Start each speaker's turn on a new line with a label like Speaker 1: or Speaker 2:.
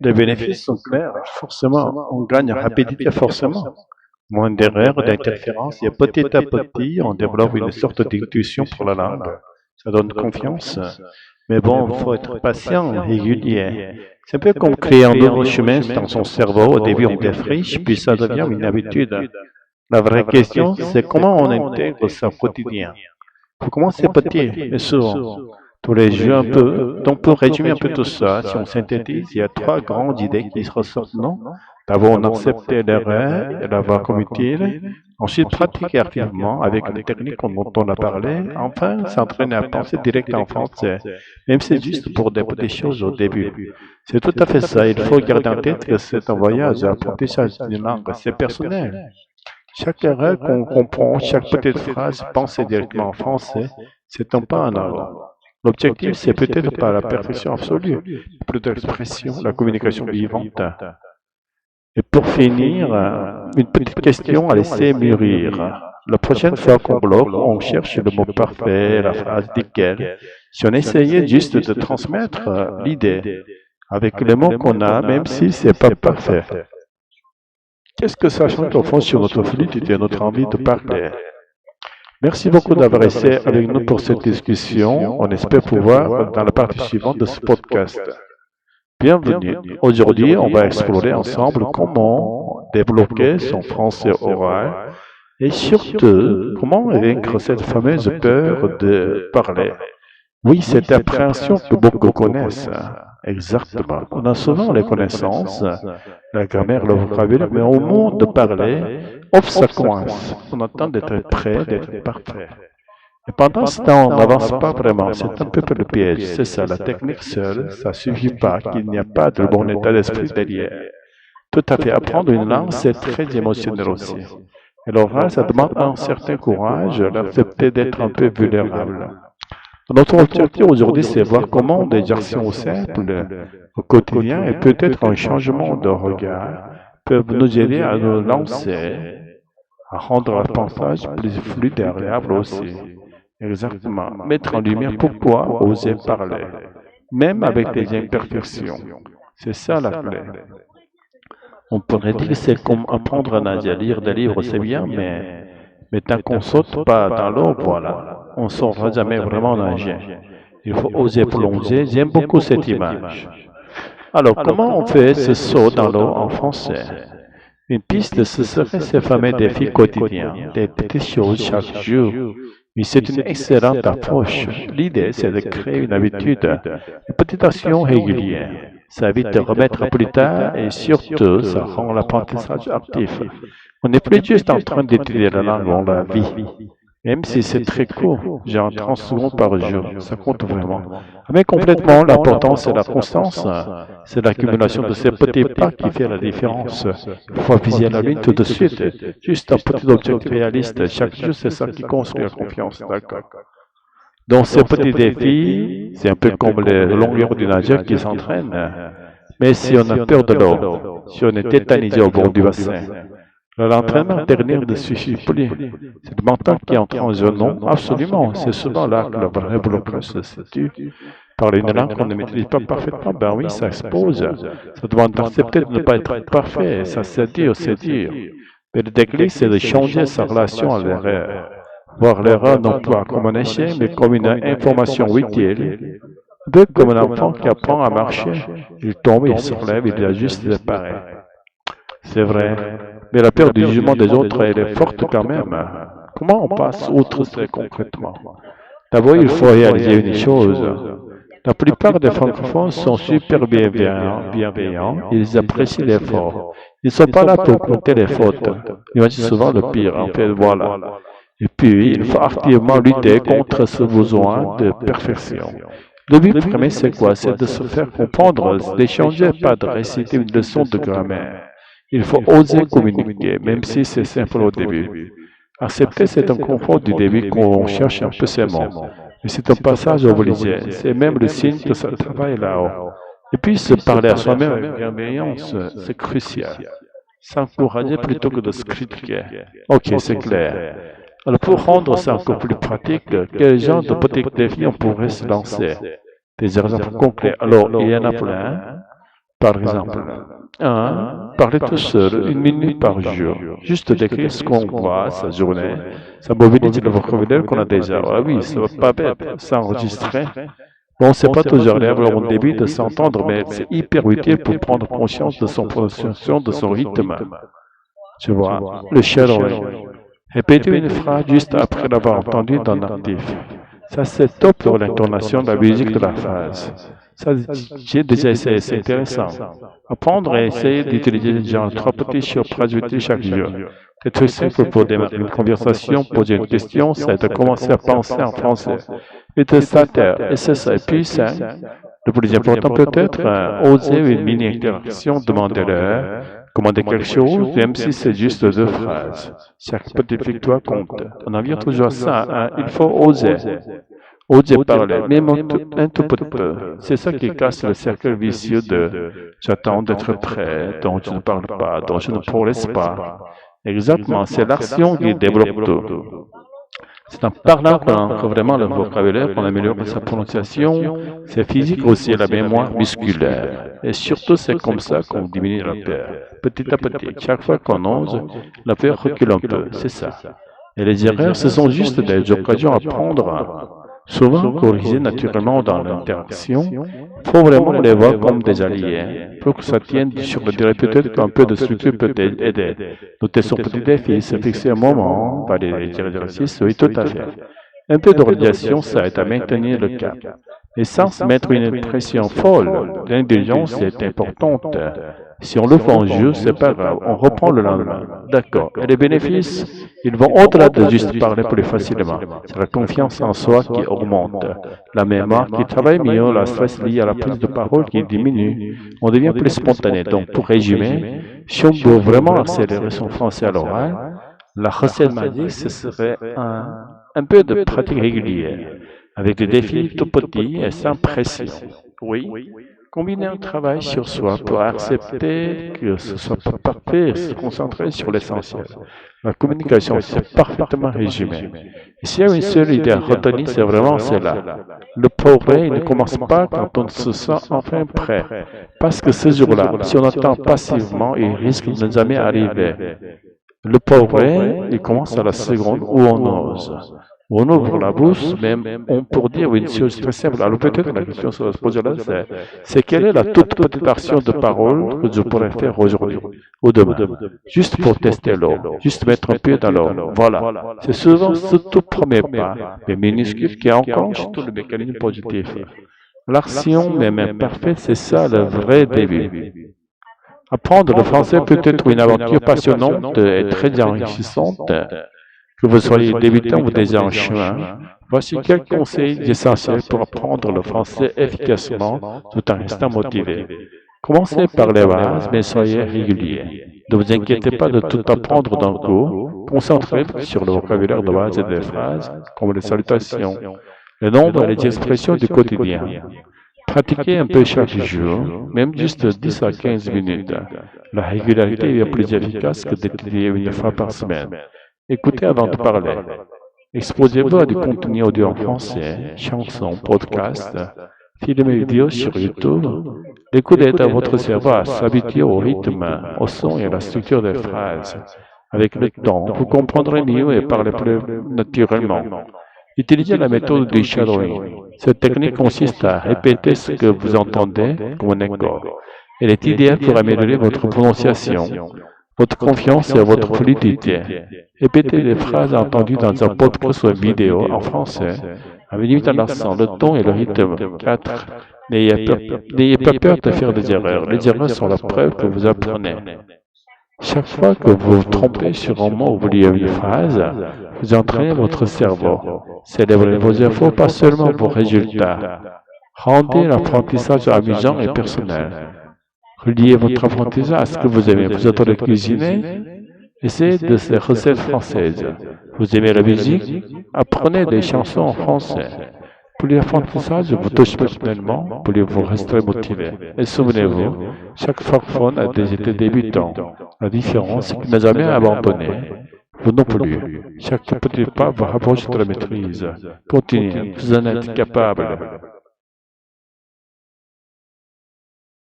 Speaker 1: Les bénéfices sont clairs, forcément. On gagne en rapidité, forcément. Moins d'erreurs, d'interférences, et petit à petit, on développe une sorte d'intuition pour la langue. Ça donne confiance. Mais bon, il faut être patient, régulier. C'est un peu comme créer un nouveau chemin dans son cerveau. Au début, on défriche, puis ça devient une habitude. La vraie question, c'est comment on intègre ça au quotidien. Il faut commencer petit, mais souvent. Tous les jours un peu. Donc, pour résumer un peu tout ça, si on synthétise, il y a trois grandes idées qui se ressortent, non? D'abord, on accepte l'erreur et la voir comme utile. Ensuite, pratiquer activement avec les techniques dont on a parlé. Enfin, s'entraîner à penser direct en français, même si c'est juste pour des petites choses au début. C'est tout à fait ça. Il faut garder en tête que c'est un voyage à apprentissage d'une langue. C'est personnel. Chaque erreur qu'on comprend, chaque petite phrase pensée directement en français, c'est un pas en avant. L'objectif, c'est peut-être pas la perfection absolue, plus d'expression, la communication vivante. Et pour finir, une petite question à laisser mûrir. La prochaine fois qu'on bloque, on cherche le mot parfait, la phrase nickel. Si on essayait juste de transmettre l'idée avec les mots qu'on a, même si c'est pas parfait, qu'est-ce que ça change au fond sur notre fluidité et notre envie de parler? Merci beaucoup d'avoir été avec nous pour cette discussion. On espère pouvoir dans la partie suivante de ce podcast. Bienvenue. Aujourd'hui, on va explorer ensemble comment débloquer son français oral et surtout comment vaincre cette fameuse peur de parler. Oui, cette appréhension que beaucoup connaissent. Exactement. On a souvent les connaissances, la grammaire, le vocabulaire, mais au moment de parler, off, ça coince. On attend d'être prêt, d'être parfait. Et pendant ce temps, on n'avance pas vraiment. C'est un peu le piège. C'est ça, la technique seule, ça suffit pas, qu'il n'y a pas de bon état d'esprit derrière. Tout à fait. Apprendre une langue, c'est très émotionnel aussi. Et l'oral, ça demande un certain courage, d'accepter d'être un peu vulnérable. Notre objectif aujourd'hui, c'est voir comment des actions simples au quotidien et peut-être un changement de regard peuvent nous aider à nous lancer, à rendre l'apprentissage plus fluide et agréable aussi. Exactement. Mettre en lumière pourquoi oser parler, même avec des imperfections. C'est ça la clé. On pourrait dire que c'est comme apprendre à nager, lire des livres, c'est bien, mais tant qu'on saute pas dans l'eau, voilà, on ne saura jamais vraiment nager. Il faut oser plonger. J'aime beaucoup cette image. Alors, comment on fait ce saut dans l'eau en français? Une piste, ce serait ces fameux défis quotidiens, des petites choses chaque jour. Mais c'est une excellente approche. L'idée, c'est de créer une habitude, une petite action régulière. Ça évite de remettre à plus tard et surtout, ça rend l'apprentissage actif. On n'est plus juste en train d'étudier la langue, on la vit. Même si c'est très court, genre 30 secondes par jour, ça compte vraiment. Mais complètement, l'important c'est la constance, c'est l'accumulation de ces petits pas qui fait la différence. Il faut viser la lune tout de suite, juste un petit objectif réaliste. Chaque jour, c'est ça qui construit la confiance, d'accord? Donc ces petits défis, c'est un peu comme les longueurs du nageur qui s'entraîne. Mais si on a peur de l'eau, si on est tétanisé au bord du bassin, l'entraînement dernier ne suffit plus. C'est le mental qui entre en jeu, non? Absolument. C'est souvent là que le vrai blocage se situe. Parler une langue qu'on ne maîtrise pas parfaitement, ben oui, ça expose. Ça demande d'accepter de ne pas être parfait. Ça, c'est dur, c'est dur. Mais le déclic, c'est de changer sa relation à l'erreur. Voir l'erreur non pas comme un échec, mais comme une information utile. Un peu comme un enfant qui apprend à marcher. Il tombe, il se relève, il ajuste les pareil. C'est vrai. Mais la peur du jugement des autres, elle est forte quand même. Comment on passe outre ça concrètement? D'abord, il faut réaliser une chose. La plupart des francophones sont super bienveillants, ils apprécient l'effort. Ils ne sont pas là pour compter les fautes. Ils disent souvent le pire, en fait, voilà. Et puis, il faut activement lutter contre ce besoin de perfection. Le but premier, c'est quoi? C'est de se faire comprendre, d'échanger, pas de réciter une leçon de grammaire. Il faut oser communiquer, même si c'est simple au début. Accepter, c'est un confort du début qu'on cherche un peu ses mots. Mais c'est un passage obligé. C'est même le signe que ça travaille là-haut. Et puis, se parler à soi-même avec bienveillance, c'est crucial. S'encourager plutôt que de se critiquer. Ok, c'est clair. Alors, pour rendre ça encore plus pratique, quel genre de petits défis on pourrait se lancer? Des exemples concrets. Alors, il y en a plein. Par exemple, parler tout seul, 1 minute par jour. Juste décrire ce qu'on voit, sa journée. Ça mobilise le vocabulaire qu'on a déjà. Ah oui, ça va pas bête, ça enregistrer. Bon, c'est pas toujours agréable au début de s'entendre, mais c'est hyper utile pour prendre conscience de son prononciation, de son rythme. Tu vois, le shadowing. Répéter une phrase juste après l'avoir entendue dans l'actif. Ça, c'est top pour l'intonation de la musique de la phrase. Ça, j'ai déjà essayé, c'est intéressant. Apprendre et essayer d'utiliser genre 3 petits phrases utiles chaque jour. C'est très simple pour démarrer une conversation, poser une question, ça aide à commencer à penser en français. Utilisateur, et c'est ça. Et puis, le plus important peut-être, oser une mini-interaction, demander-leur, commander quelque chose, même si c'est juste 2 phrases. Chaque petite victoire compte. On en vient toujours à ça, il faut oser. Oser parler, même un tout petit peu. C'est ça qui casse le cercle vicieux de j'attends d'être prêt, donc je ne parle pas, donc je ne progresse pas. Exactement, c'est l'action qui développe tout. C'est en parlant qu'on ancre vraiment le vocabulaire, qu'on améliore sa prononciation, c'est physique aussi, la mémoire musculaire. Et surtout, c'est comme ça qu'on diminue la peur. Petit à petit, chaque fois qu'on ose, la peur recule un peu, c'est ça. Et les erreurs, ce sont juste des occasions à prendre. Souvent corrigées naturellement dans l'interaction, il faut vraiment les voir comme des alliés. Pour que ça tienne sur le direct, peut-être qu'un peu de structure peut aider. Noter son petit défi, se fixer un moment, par des exercices, oui, tout à fait. Un peu d'organisation, ça aide à maintenir le cap. Et sans se mettre une pression folle, l'indulgence est importante. Si on le fait en jeu, c'est pas grave, on reprend le lendemain. D'accord. Et les bénéfices, ils vont au-delà de juste parler plus facilement. C'est la confiance en soi qui augmente, la mémoire qui travaille mieux, la stress lié à la prise de parole qui diminue. On devient plus spontané. Donc, pour résumer, si on veut vraiment accélérer son français à l'oral, la recette magique, ce serait un peu de pratique régulière, avec des défis tout petits et sans pression. Oui. Combiner un travail sur soi pour accepter que ce soit pas parfait et se concentrer sur l'essentiel. La communication, c'est parfaitement résumé. Et s'il y a une seule idée à retenir, c'est vraiment celle-là. Le progrès, il ne commence pas quand on se sent enfin prêt. Parce que ce jour-là, si on attend passivement, il risque de ne jamais arriver. Le progrès, il commence à la seconde où on ose. On ouvre la bouche, même on pour dire une chose très simple. Alors peut-être la question se pose là, c'est quelle est la toute petite action de parole que je pourrais faire aujourd'hui ou demain, juste pour tester l'eau, juste mettre un pied dans l'eau. Voilà. C'est souvent ce tout premier pas, mais minuscule, qui enclenche tout le mécanisme positif. L'action, même imparfaite, c'est ça le vrai début. Apprendre le français peut être une aventure passionnante et très enrichissante. Que vous soyez débutant ou déjà en chemin, voici quelques conseils essentiels pour apprendre le français efficacement tout en restant motivé. Commencez par les bases, mais soyez régulier. Ne vous inquiétez pas de tout apprendre d'un coup. Concentrez-vous sur le vocabulaire de base et des phrases, comme les salutations, le nombre et les expressions du quotidien. Pratiquez un peu chaque jour, même juste 10 à 15 minutes. La régularité est plus efficace que d'étudier une fois par semaine. Écoutez avant de parler. Exposez-vous à du contenu audio en français, chansons, podcasts, films et vidéos sur YouTube. L'écoute aide à votre cerveau à s'habituer au rythme, au son et à la structure des phrases. Avec le temps, vous comprendrez mieux et parler plus naturellement. Utilisez la méthode du shadowing. Cette technique consiste à répéter ce que vous entendez comme un écho. Elle est idéale pour améliorer votre prononciation, votre confiance et votre fluidité. Répétez les phrases entendues dans un podcast ou une vidéo en français, avec limite à l'accent, le ton et le rythme. 4. N'ayez pas peur de faire des erreurs. Les erreurs sont la preuve que vous apprenez. Chaque fois que vous vous trompez sur un mot ou vous liez une phrase, vous entraînez votre cerveau. Célébrez vos efforts, pas seulement vos résultats. Rendez l'apprentissage amusant et personnel. Reliez votre apprentissage à ce que vous aimez. Vous adorez cuisiner? Essayez de ces recettes françaises. Vous aimez la musique? Apprenez des chansons en français. Pour l'apprentissage, vous touchez personnellement, pour vous rester motivé. Et souvenez-vous, chaque francophone a des étés débutants. La différence, c'est qu'il n'a jamais abandonné. Vous non plus. Chaque petit pas vous rapproche de la maîtrise. Continuez, vous en êtes capable.